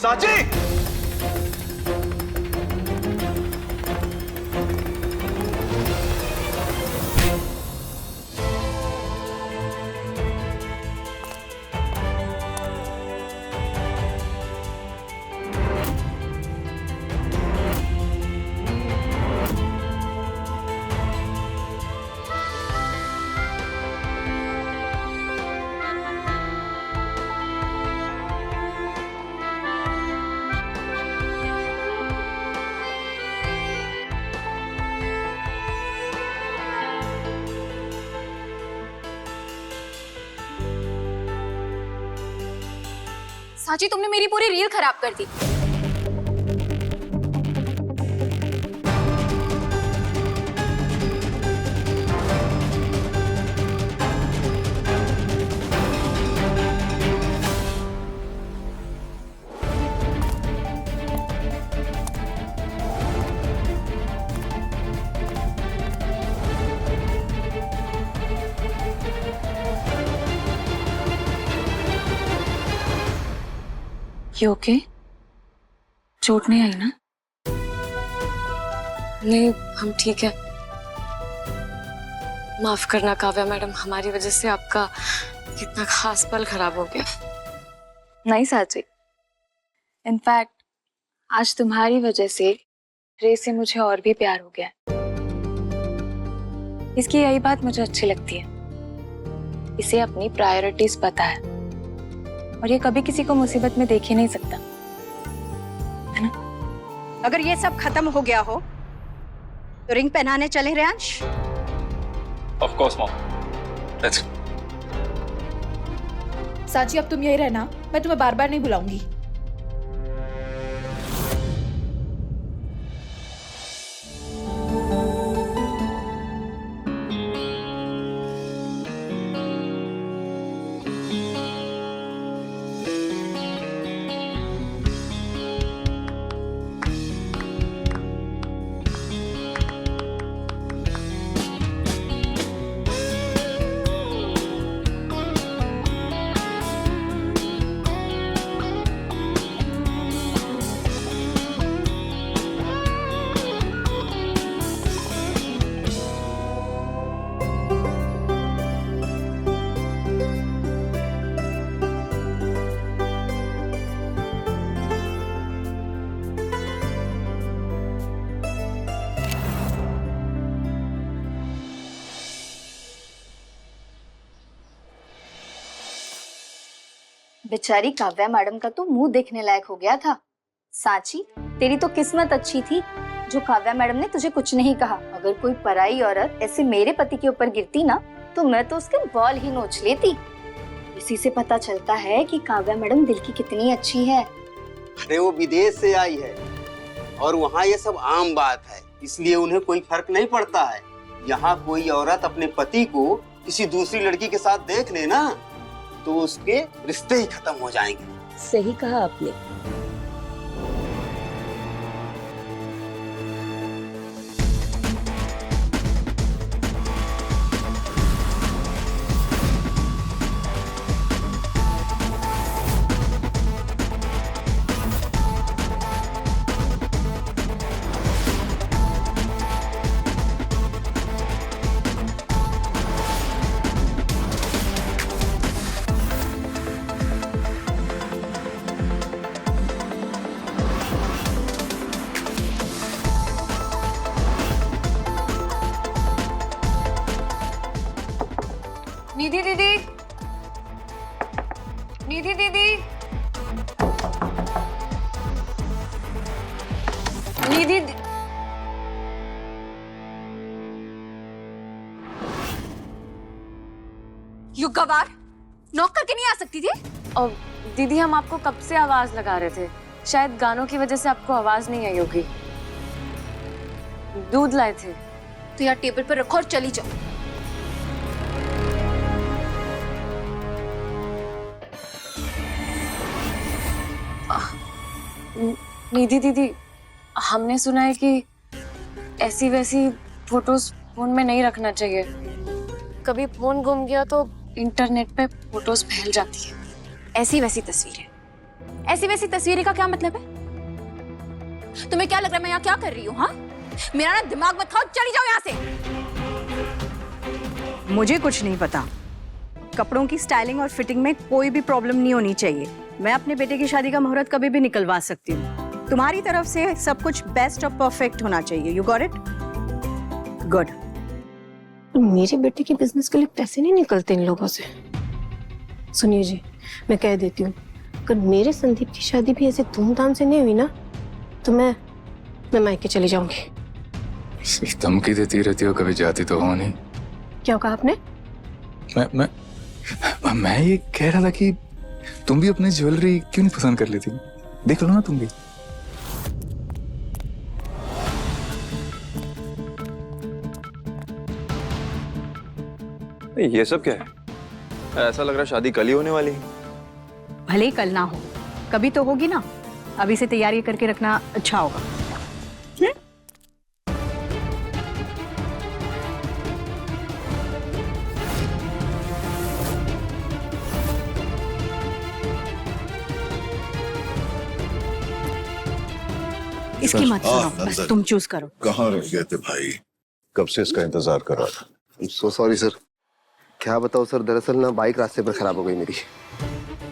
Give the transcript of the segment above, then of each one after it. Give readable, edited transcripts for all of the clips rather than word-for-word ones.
साची! साची, तुमने मेरी पूरी रील खराब कर दी। You okay? चोट नहीं आई ना? नहीं, हम ठीक है। माफ करना काव्या मैडम, हमारी वजह से आपका कितना खास पल खराब हो गया। नहीं साची, इनफैक्ट आज तुम्हारी वजह से रे से मुझे और भी प्यार हो गया। इसकी यही बात मुझे अच्छी लगती है। इसे अपनी प्रायोरिटीज पता है और ये कभी किसी को मुसीबत में देख ही नहीं सकता, है ना? अगर ये सब खत्म हो गया हो तो रिंग पहनाने चले Reyansh? Of course, Mom. Let's go. साची, अब तुम यही रहना, मैं तुम्हें बार बार नहीं बुलाऊंगी। बेचारी काव्या मैडम का तो मुंह देखने लायक हो गया था। साची, तेरी तो किस्मत अच्छी थी जो काव्या मैडम ने तुझे कुछ नहीं कहा। अगर कोई पराई औरत ऐसे मेरे पति के ऊपर गिरती ना, तो मैं तो उसके बाल ही नोच लेती। इसी से पता चलता है कि काव्या मैडम दिल की कितनी अच्छी है। अरे वो विदेश से आई है और वहाँ ये सब आम बात है, इसलिए उन्हें कोई फर्क नहीं पड़ता है। यहाँ कोई औरत अपने पति को किसी दूसरी लड़की के साथ देख ले ना, तो उसके रिश्ते ही खत्म हो जाएंगे। सही कहा आपने। निधि दीदी, निधि दीदी, निधि दी... यू गवार, नॉक करके नहीं आ सकती थी? और दीदी, हम आपको कब से आवाज लगा रहे थे, शायद गानों की वजह से आपको आवाज नहीं आई होगी। दूध लाए थे तो यार टेबल पर रखो और चली जाओ। निधि दीदी, हमने सुना है कि ऐसी वैसी फोटोज फोन में नहीं रखना चाहिए। कभी फोन गुम गया तो इंटरनेट पे फोटोज फैल जाती है। ऐसी वैसी तस्वीरें, ऐसी वैसी तस्वीरें का क्या मतलब है? तुम्हें क्या लग रहा है मैं यहाँ क्या कर रही हूँ? हाँ, मेरा ना दिमाग मत खाओ, चली जाओ यहाँ से। मुझे कुछ नहीं पता। कपड़ों की स्टाइलिंग और फिटिंग में कोई भी प्रॉब्लम नहीं होनी चाहिए। मैं अपने बेटे की शादी का मुहूर्त कभी भी निकलवा सकती हूँ। तुम्हारी तरफ से सब कुछ बेस्ट और परफेक्ट होना चाहिए। You got it? गुड। मेरे बेटे के बिजनेस के लिए पैसे नहीं निकलते इन लोगों से। सुनिए जी, मैं कह देती हूँ, अगर मेरे संदीप की शादी भी ऐसे धूमधाम से नहीं हुई ना, तो मैं मायके चली जाऊंगी। सिर्फ धमकी देती रहती हो, कभी जाती तो हो नहीं। क्या कहा आपने? मैं ये कह रहा था कि तुम भी अपनी ज्वेलरी क्यों नहीं पसंद कर लेती? देख लो ना तुम भी। ये सब क्या है? ऐसा लग रहा है शादी कल ही होने वाली है। भले ही कल ना हो, कभी तो होगी ना। अभी से तैयारी करके रखना अच्छा होगा। इसकी मत सुनो, बस तुम चूज करो। कहाँ रह गए थे भाई? कब से इसका इंतजार कर रहा था। So sorry sir. क्या बताओ सर, दरअसल ना बाइक रास्ते पर खराब हो गई मेरी।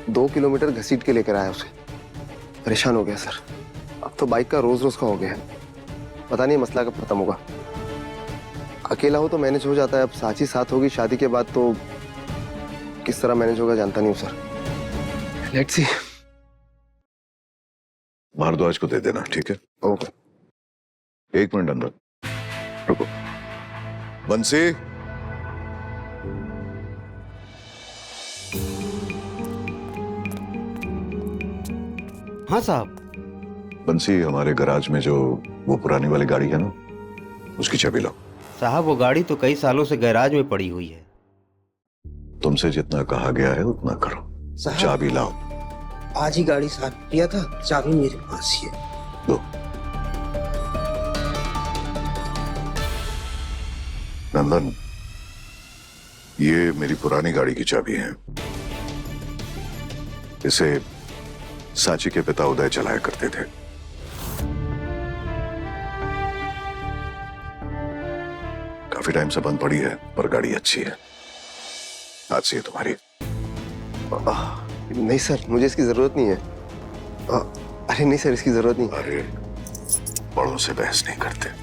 2 किलोमीटर घसीट के लेकर आया उसे। परेशान हो गया सर। अब तो बाइक का रोज रोज का हो गया है। पता नहीं मसला कब खत्म होगा। अकेला हो तो मैनेज हो जाता है, अब साची साथ होगी शादी के बाद तो किस तरह मैनेज होगा जानता नहीं हूँ सर। Let's see. भारद्वाज को दे देना, ठीक है? ओके। 1 मिनट अंदर रुको। बंसी, हाँ साहब। बंसी, हमारे गैराज में जो वो पुरानी वाली गाड़ी है ना, उसकी चाबी लाओ। साहब वो गाड़ी तो कई सालों से गैराज में पड़ी हुई है। तुमसे जितना कहा गया है उतना करो। चाबी लाओ। आज ही गाड़ी साफ किया था, चाबी मेरे पास ही है। दो। नंदन, ये मेरी पुरानी गाड़ी की चाबी है। इसे साची के पिता उदय चलाया करते थे। काफी टाइम से बंद पड़ी है, पर गाड़ी अच्छी है। आज से ये तुम्हारी। नहीं सर, मुझे इसकी जरूरत नहीं है। अरे नहीं सर, इसकी जरूरत नहीं। अरे बड़ों से बहस नहीं करते।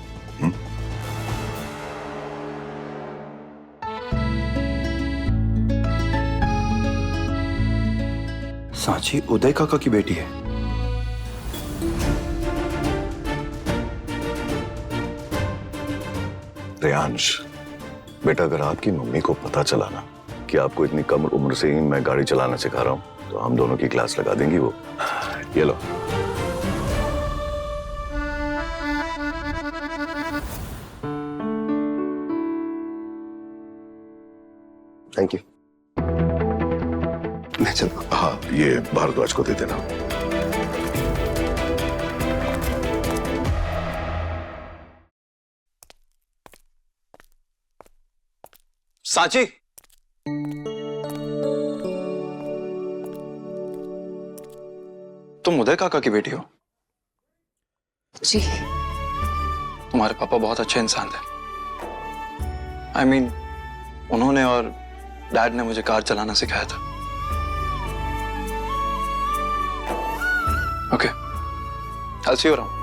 सांची उदय काका की बेटी है। रेयांश, बेटा, अगर आपकी मम्मी को पता चला ना कि आपको इतनी कम उम्र से ही मैं गाड़ी चलाना सिखा रहा हूं, तो हम दोनों की क्लास लगा देंगी वो। ये लो। Thank you. मैं चलता हूं। हाँ, ये भारद्वाज को दे देना। सांची, तुम उदय काका की बेटी हो? जी। तुम्हारे पापा बहुत अच्छे इंसान थे। I mean, उन्होंने और डैड ने मुझे कार चलाना सिखाया था। Okay, I'll see you around.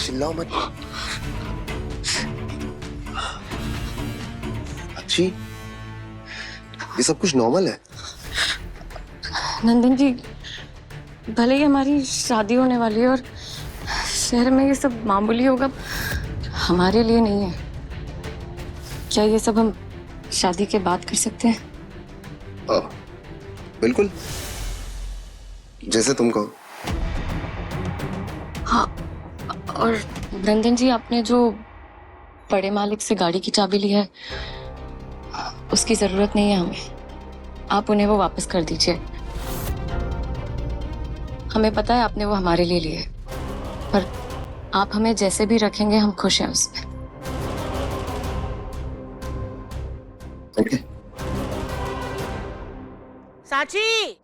चिल्लाओ मत। अच्छी, ये सब कुछ नॉर्मल है। नंदन जी, भले ही हमारी शादी होने वाली है और शहर में ये सब मामूली होगा, हमारे लिए नहीं है। क्या ये सब हम शादी के बाद कर सकते हैं? बिल्कुल, जैसे तुम कहो। हाँ, और नंदन जी, आपने जो बड़े मालिक से गाड़ी की चाबी ली है, उसकी जरूरत नहीं है हमें। आप उन्हें वो वापस कर दीजिए। हमें पता है आपने वो हमारे लिए ली है, पर आप हमें जैसे भी रखेंगे हम खुश हैं उसमें। साची।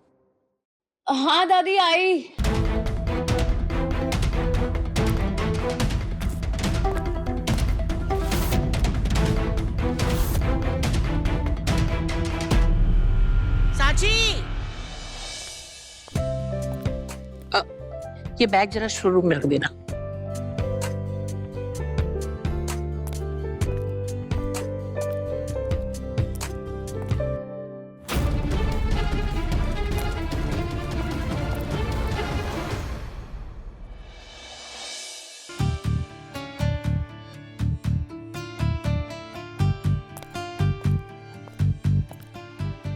हाँ दादी आई। साची। ये बैग जरा शोरूम में रख देना।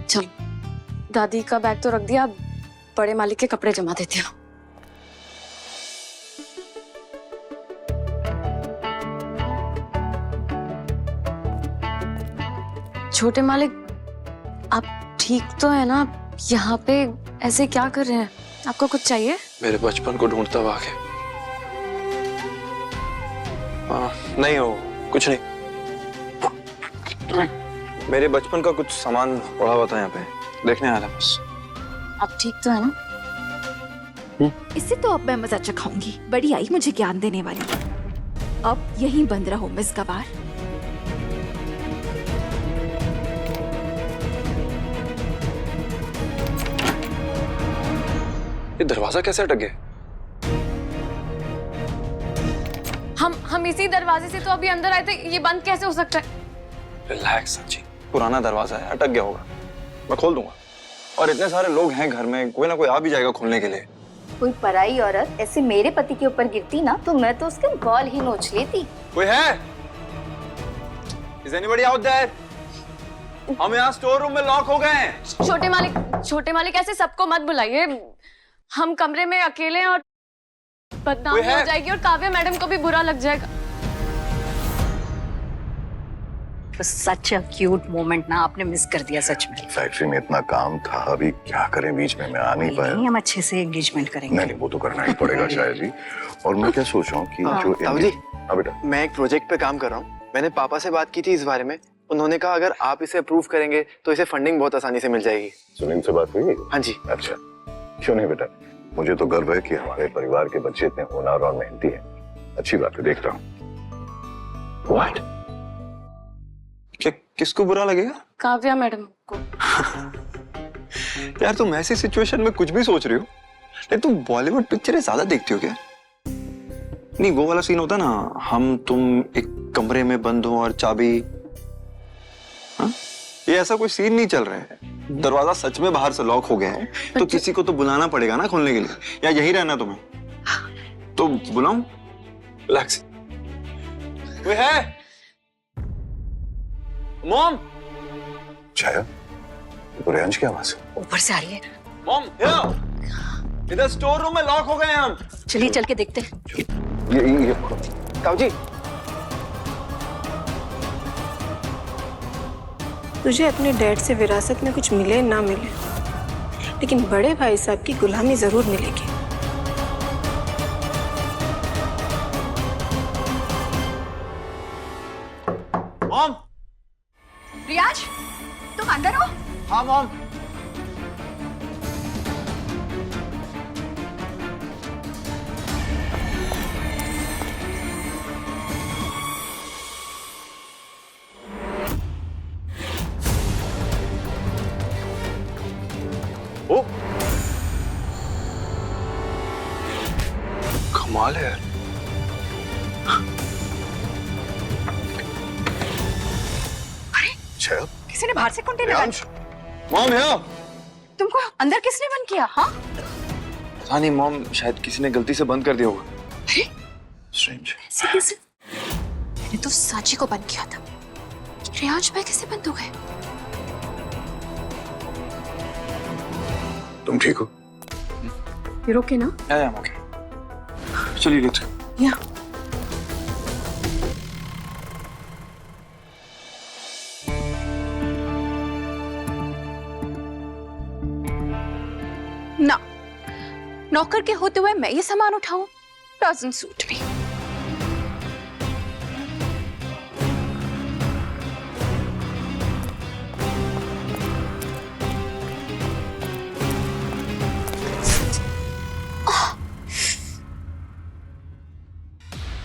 चलो दादी का बैग तो रख दिया, अब बड़े मालिक के कपड़े जमा देती हूँ। छोटे मालिक, आप ठीक तो है ना? यहाँ पे ऐसे क्या कर रहे हैं? आपको कुछ चाहिए? मेरे बचपन को ढूंढता हुआ आके। नहीं हो कुछ नहीं, मेरे बचपन का कुछ सामान पड़ा हुआ था यहाँ पे, देखने आया था बस। आप ठीक तो है ना? इससे तो अब मैं मजा चखाऊंगी। बड़ी आई मुझे ज्ञान देने वाली। अब यहीं बंद रहो मिस गवार। ये दरवाजा कैसे अटक गया? हम इसी दरवाजे से तो अभी अंदर आए थे, ये बंद कैसे हो सकता है? रिलैक्स सच्ची, पुराना दरवाजा है, अटक गया होगा, मैं खोल दूंगा। और इतने सारे लोग हैं घर में, कोई ना कोई आ भी जाएगा खोलने के लिए। कोई पराई औरत ऐसे मेरे पति के ऊपर गिरती ना तो मैं तो उसके बाल ही नोच लेती। कोई है? Is anybody out there? हम यहाँ स्टोर रूम में लॉक हो गए हैं। छोटे मालिक ऐसे सबको मत बुलाइए। हम कमरे में अकेले हैं और बदनामी हो जाएगी और काव्या मैडम को भी बुरा लग जाएगा। सच अ क्यूट मोमेंट ना आपने मिस कर दिया सच में। फैक्ट्री में इतना काम था, अभी क्या करें, बीच में मैं आ नहीं पाया। नहीं, हम अच्छे से एंगेजमेंट करेंगे। नहीं वो तो करना ही पड़ेगा शायद जी। और मैं क्या सोच रहा हूँ कि जो जी, हाँ बेटा, मैं एक प्रोजेक्ट पे काम कर रहा हूँ। मैंने पापा से बात की थी इस बारे में, उन्होंने कहा अगर आप इसे अप्रूव करेंगे तो इसे फंडिंग बहुत आसानी से मिल जाएगी। सुनील से बात हुई? हाँ जी। अच्छा, क्यों नहीं बेटा, मुझे तो गर्व है कि हमारे परिवार के बच्चे इतने होनहार और मेहनती हैं। अच्छी बात है, देखता हूँ। What? किसको बुरा लगेगा? काव्या मैडम को। यार तुम ऐसी सिचुएशन में कुछ भी सोच रही हो। नहीं तुम बॉलीवुड पिक्चरें ज्यादा देखती हो क्या? नहीं वो वाला सीन होता ना, हम तुम एक कमरे में बंद हो और चाबी। हाँ? ये ऐसा कोई सीन नहीं चल रहा है। दरवाजा सच में बाहर से लॉक हो गया है तो किसी को तो बुलाना पड़ेगा ना खोलने के लिए, या यही रहना तुम्हें? तो बुलाऊं? रिलैक्स। कोई है? मॉम। छाया, तो रेंज की आवाज है? ऊपर से आ रही है। मॉम, इधर स्टोर रूम में लॉक हो गए हैं हम। चलिए चल के देखते हैं। ये ताऊ जी, तुझे अपने डैड से विरासत में कुछ मिले ना मिले, लेकिन बड़े भाई साहब की गुलामी जरूर मिलेगी। मॉम। रियाज, तुम अंदर हो? हाँ मॉम। ओ, कमाल है यार। छाया, किसी ने बाहर से कुंडी लगा दी। मॉम यार, तुमको अंदर किसने बंद किया? हाँ, पता नहीं मॉम, शायद किसी ने गलती से बंद कर दिया होगा। Strange. कैसे? मैंने तो साची को बंद किया था। रियाज भाई कैसे बंद हो गए? तुम ठीक हो? ये रोके ना। ओके, चलिए लेते। या ना, नौकर के होते हुए मैं ये सामान उठाऊं? Doesn't suit me.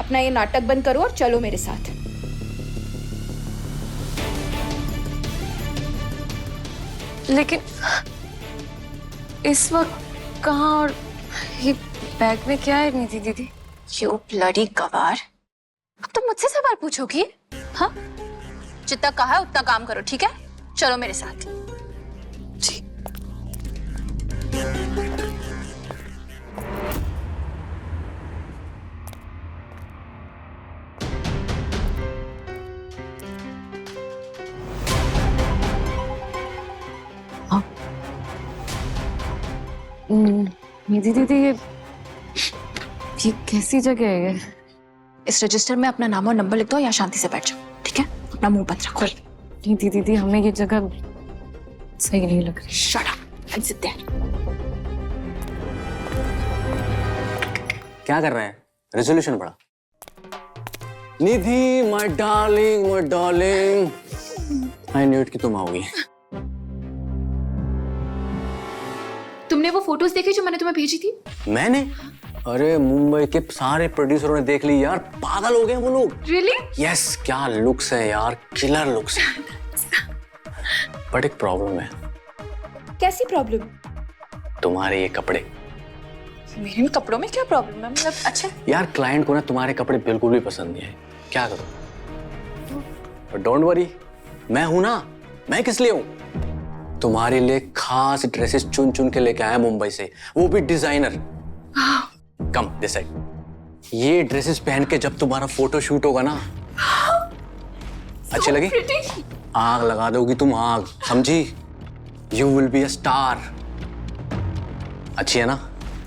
अपना ये नाटक बंद करो और चलो मेरे साथ। लेकिन इस वक्त कहाँ, और ये बैग में क्या है निधि दीदी? यू ब्लडी गवार, अब तुम मुझसे सवाल पूछोगी? हाँ, जितना कहा है उतना काम करो, ठीक है? चलो मेरे साथ। जी। निधि दीदी, ये कैसी जगह है ये? इस रजिस्टर में अपना नाम और नंबर लिख दो या शांति से बैठ जाओ, ठीक है? अपना मुंह बंद रखो। निधि दीदी, हमें ये जगह सही नहीं लग रही। Shut up and sit there. क्या कर रहे हैं? रेजोल्यूशन पढ़ा। Nidhi my darling, I knew it कि तुम आओगी। तुमने वो फोटोज देखी जो मैंने तुम्हें भेजी थी? मैंने? अरे मुंबई के सारे प्रोड्यूसरों ने देख ली यार, पागल हो गए वो लोग। रियली? यस, क्या लुक्स है यार, किलर लुक्स है। बट एक प्रॉब्लम है। कैसी प्रॉब्लम? तुम्हारे ये कपड़े। मेरे इन कपड़ों में क्या प्रॉब्लम है? मतलब अच्छा यार, क्लाइंट को ना तुम्हारे कपड़े बिल्कुल भी पसंद नहीं है। क्या करूं? डोंट वरी, मैं हूं ना। मैं किस लिए हूं? तुम्हारे लिए खास ड्रेसेस चुन चुन के लेके आया मुंबई से, वो भी डिजाइनर। Come this side. ये ड्रेसेस पहन के जब तुम्हारा फोटो शूट होगा ना, अच्छी लगी? आग लगा दोगी तुम, आग, समझी? You will be a star. अच्छी है ना?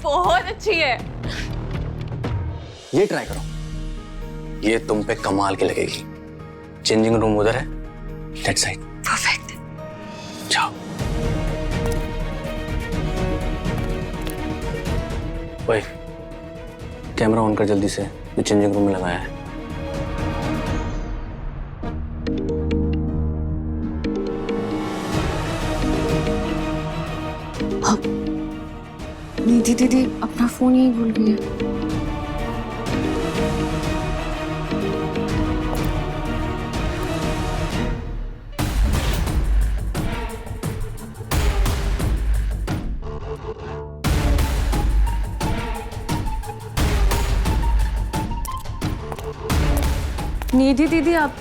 बहुत अच्छी है। ये ट्राई करो, ये तुम पे कमाल की लगेगी। चेंजिंग रूम उधर है, दैट साइड। परफेक्ट। जाओ। ओए, कैमरा ऑन कर जल्दी से, ये चेंजिंग रूम में लगाया है। निधि दीदी अपना फोन यही भूल गई है। निधि दीदी, आप